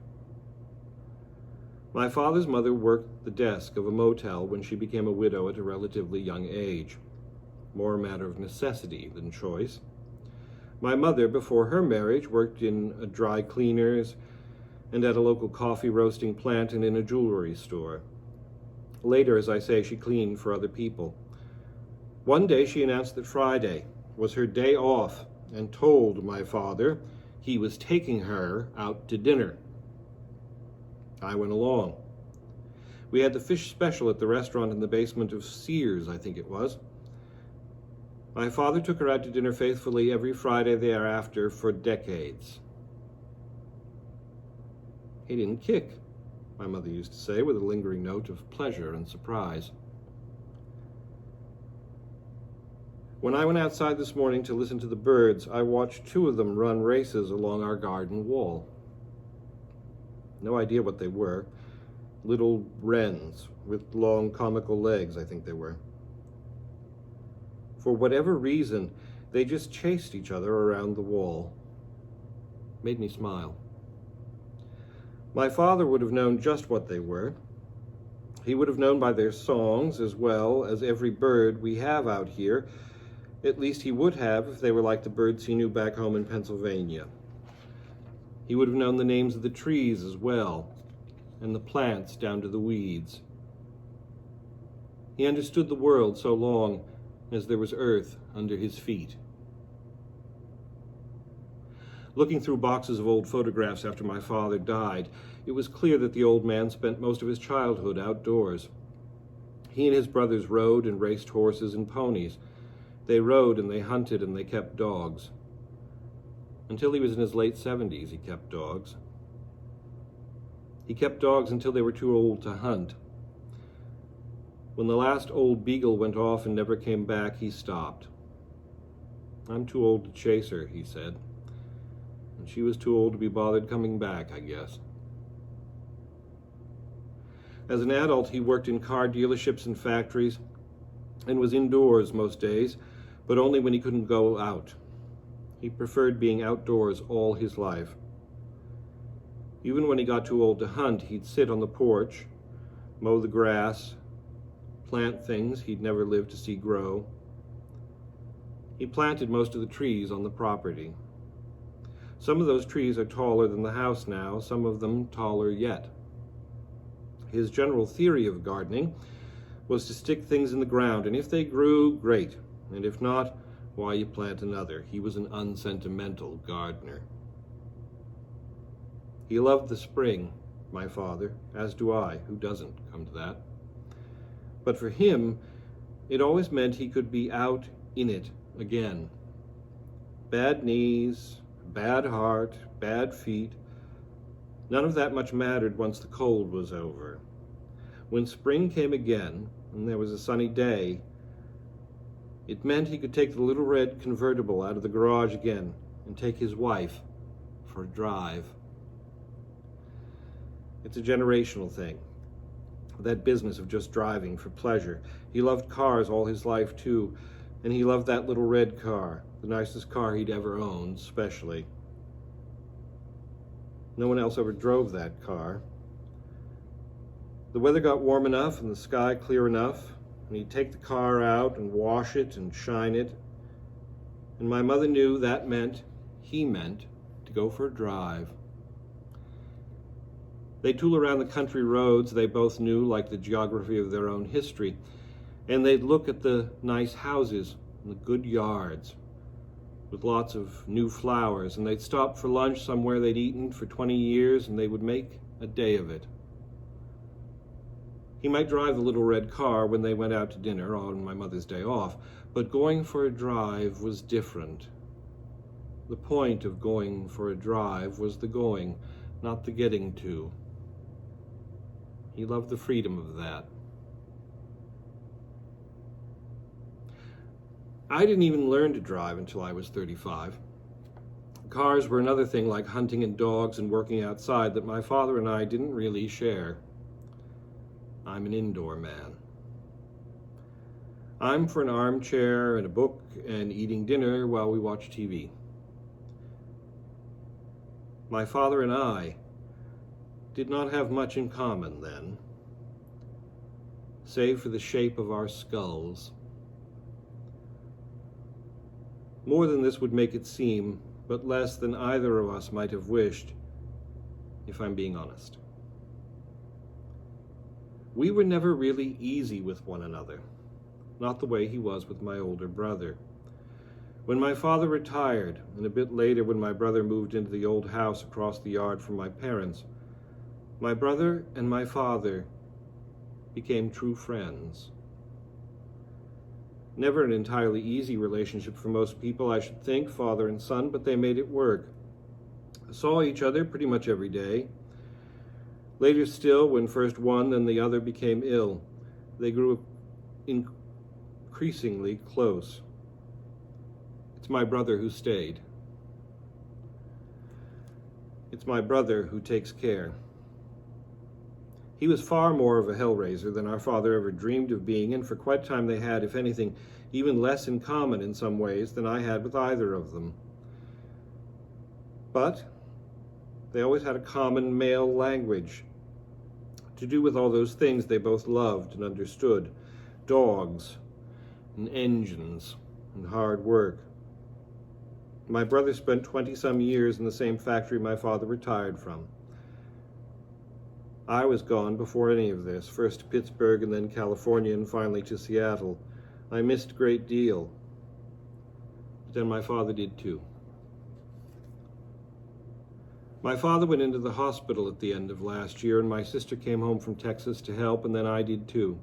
A: My father's mother worked the desk of a motel when she became a widow at a relatively young age. More a matter of necessity than choice. My mother, before her marriage, worked in a dry cleaners and at a local coffee roasting plant and in a jewelry store. Later, as I say, she cleaned for other people. One day she announced that Friday was her day off and told my father he was taking her out to dinner. I went along. We had the fish special at the restaurant in the basement of Sears, I think it was. My father took her out to dinner faithfully every Friday thereafter for decades. He didn't kick, my mother used to say, with a lingering note of pleasure and surprise. When I went outside this morning to listen to the birds, I watched two of them run races along our garden wall. No idea what they were. Little wrens with long comical legs, I think they were. For whatever reason, they just chased each other around the wall. Made me smile. My father would have known just what they were. He would have known by their songs as well as every bird we have out here. At least he would have if they were like the birds he knew back home in Pennsylvania. He would have known the names of the trees as well, and the plants down to the weeds. He understood the world so long as there was earth under his feet. Looking through boxes of old photographs after my father died, it was clear that the old man spent most of his childhood outdoors. He and his brothers rode and raced horses and ponies. They rode and they hunted and they kept dogs. Until he was in his late 70s, he kept dogs. He kept dogs until they were too old to hunt. When the last old beagle went off and never came back, he stopped. "I'm too old to chase her," he said. And she was too old to be bothered coming back, I guess. As an adult, he worked in car dealerships and factories and was indoors most days, but only when he couldn't go out. He preferred being outdoors all his life. Even when he got too old to hunt, he'd sit on the porch, mow the grass, plant things he'd never lived to see grow. He planted most of the trees on the property. Some of those trees are taller than the house now, some of them taller yet. His general theory of gardening was to stick things in the ground, and if they grew, great, and if not, why, you plant another. He was an unsentimental gardener. He loved the spring, my father, as do I. Who doesn't, come to that? But for him, it always meant he could be out in it again. Bad knees, bad heart, bad feet. None of that much mattered once the cold was over. When spring came again, and there was a sunny day, it meant he could take the little red convertible out of the garage again and take his wife for a drive. It's a generational thing, that business of just driving for pleasure. He loved cars all his life too, and he loved that little red car, the nicest car he'd ever owned, especially. No one else ever drove that car. The weather got warm enough and the sky clear enough, and he'd take the car out and wash it and shine it. And my mother knew that he meant to go for a drive. They'd tool around the country roads they both knew like the geography of their own history, and they'd look at the nice houses and the good yards with lots of new flowers, and they'd stop for lunch somewhere they'd eaten for 20 years, and they would make a day of it. He might drive the little red car when they went out to dinner on my mother's day off, but going for a drive was different. The point of going for a drive was the going, not the getting to. He loved the freedom of that. I didn't even learn to drive until I was 35. Cars were another thing like hunting and dogs and working outside that my father and I didn't really share. I'm an indoor man. I'm for an armchair and a book and eating dinner while we watch TV. My father and I did not have much in common then, save for the shape of our skulls. More than this would make it seem, but less than either of us might have wished, if I'm being honest. We were never really easy with one another, not the way he was with my older brother. When my father retired, and a bit later when my brother moved into the old house across the yard from my parents, my brother and my father became true friends. Never an entirely easy relationship for most people, I should think, father and son, but they made it work. Saw each other pretty much every day. Later still, when first one then the other became ill, they grew increasingly close. It's my brother who stayed. It's my brother who takes care. He was far more of a hellraiser than our father ever dreamed of being, and for quite a time they had, if anything, even less in common in some ways than I had with either of them. But they always had a common male language to do with all those things they both loved and understood: dogs and engines and hard work. My brother spent 20-some years in the same factory my father retired from. I was gone before any of this, first to Pittsburgh and then California and finally to Seattle. I missed a great deal, but then my father did too. My father went into the hospital at the end of last year, and my sister came home from Texas to help, and then I did too.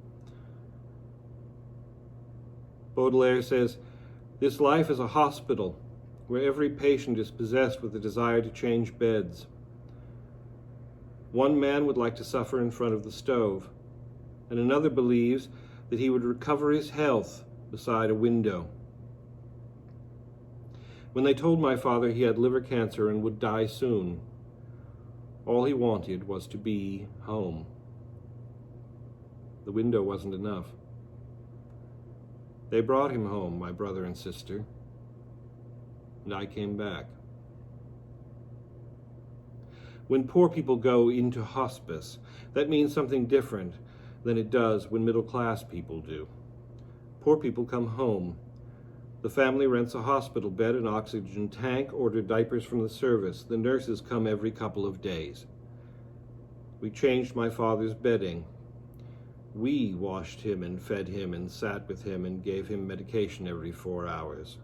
A: Baudelaire says, "This life is a hospital where every patient is possessed with a desire to change beds. One man would like to suffer in front of the stove, and another believes that he would recover his health beside a window." When they told my father he had liver cancer and would die soon, all he wanted was to be home. The window wasn't enough. They brought him home, my brother and sister, and I came back. When poor people go into hospice, that means something different than it does when middle-class people do. Poor people come home. The family rents a hospital bed, an oxygen tank, order diapers from the service. The nurses come every couple of days. We changed my father's bedding. We washed him and fed him and sat with him and gave him medication every 4 hours.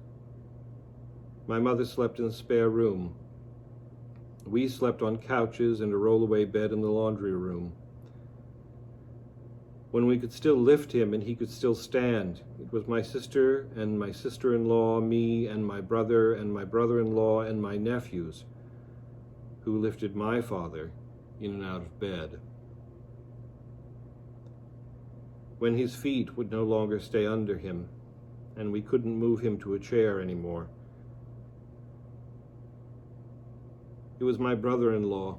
A: My mother slept in a spare room. We slept on couches and a roll-away bed in the laundry room. When we could still lift him and he could still stand, it was my sister and my sister-in-law, me and my brother-in-law and my nephews who lifted my father in and out of bed. When his feet would no longer stay under him and we couldn't move him to a chair anymore, it was my brother-in-law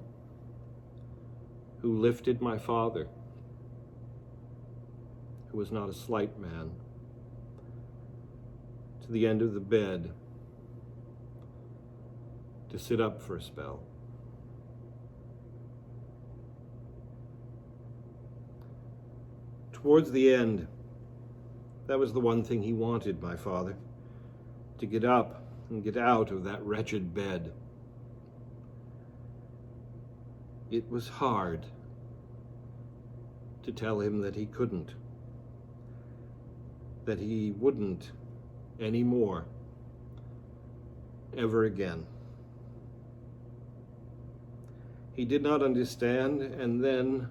A: who lifted my father, who was not a slight man, to the end of the bed to sit up for a spell. Towards the end, that was the one thing he wanted, my father, to get up and get out of that wretched bed. It was hard to tell him that he couldn't, that he wouldn't anymore, ever again. He did not understand, and then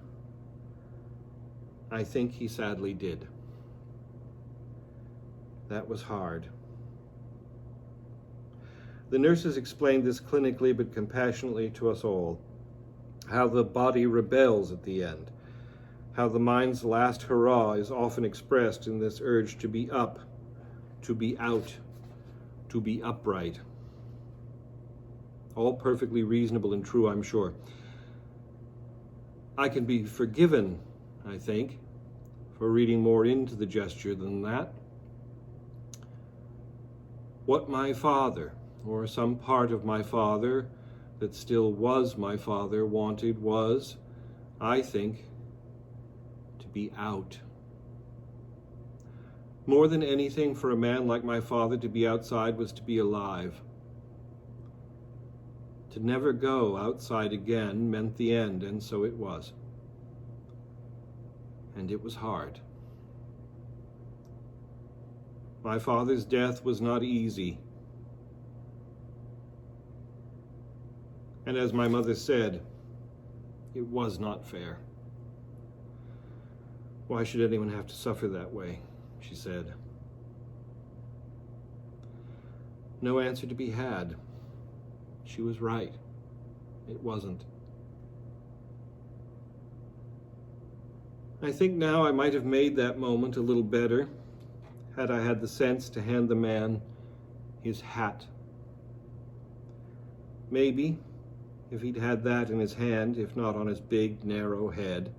A: I think he sadly did. That was hard. The nurses explained this clinically but compassionately to us all, how the body rebels at the end, how the mind's last hurrah is often expressed in this urge to be up, to be out, to be upright. All perfectly reasonable and true, I'm sure. I can be forgiven, I think, for reading more into the gesture than that. What my father, or some part of my father that still was my father, wanted was, I think, to be out. More than anything, for a man like my father to be outside was to be alive. To never go outside again meant the end, and so it was. And it was hard. My father's death was not easy. And as my mother said, it was not fair. Why should anyone have to suffer that way, she said. No answer to be had. She was right. It wasn't. I think now I might have made that moment a little better had I had the sense to hand the man his hat. Maybe, if he'd had that in his hand, if not on his big, narrow head,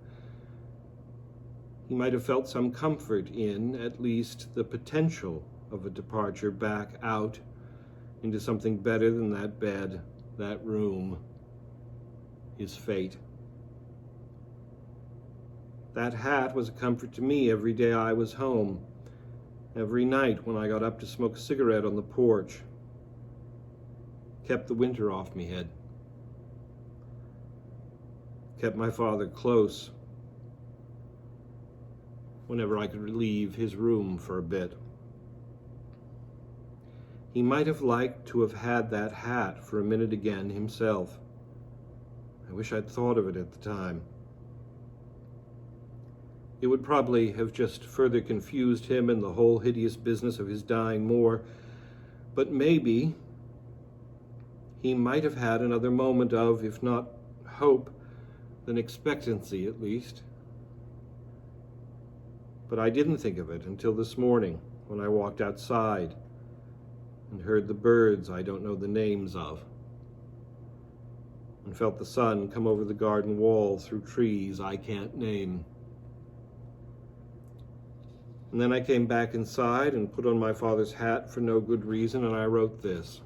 A: he might have felt some comfort in, at least, the potential of a departure back out into something better than that bed, that room, his fate. That hat was a comfort to me every day I was home, every night when I got up to smoke a cigarette on the porch. Kept the winter off me head. Kept my father close whenever I could leave his room for a bit. He might have liked to have had that hat for a minute again himself. I wish I'd thought of it at the time. It would probably have just further confused him and the whole hideous business of his dying more, but maybe he might have had another moment of, if not hope, then expectancy at least. But I didn't think of it until this morning when I walked outside and heard the birds I don't know the names of, and felt the sun come over the garden wall through trees I can't name. And then I came back inside and put on my father's hat for no good reason, and I wrote this.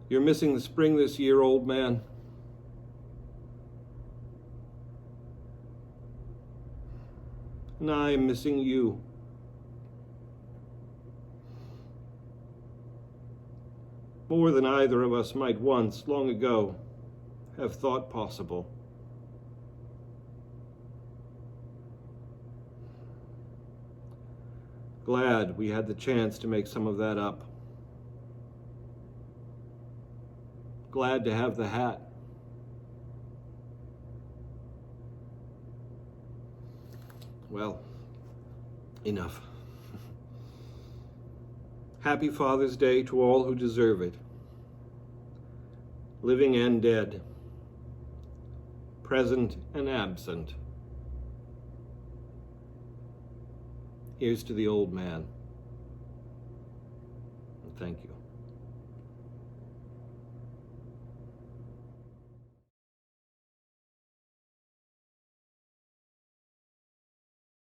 A: You're missing the spring this year, old man. And I am missing you. More than either of us might once, long ago, have thought possible. Glad we had the chance to make some of that up. Glad to have the hat. Well, enough. Happy Father's Day to all who deserve it, living and dead, present and absent. Here's to the old man. Thank you.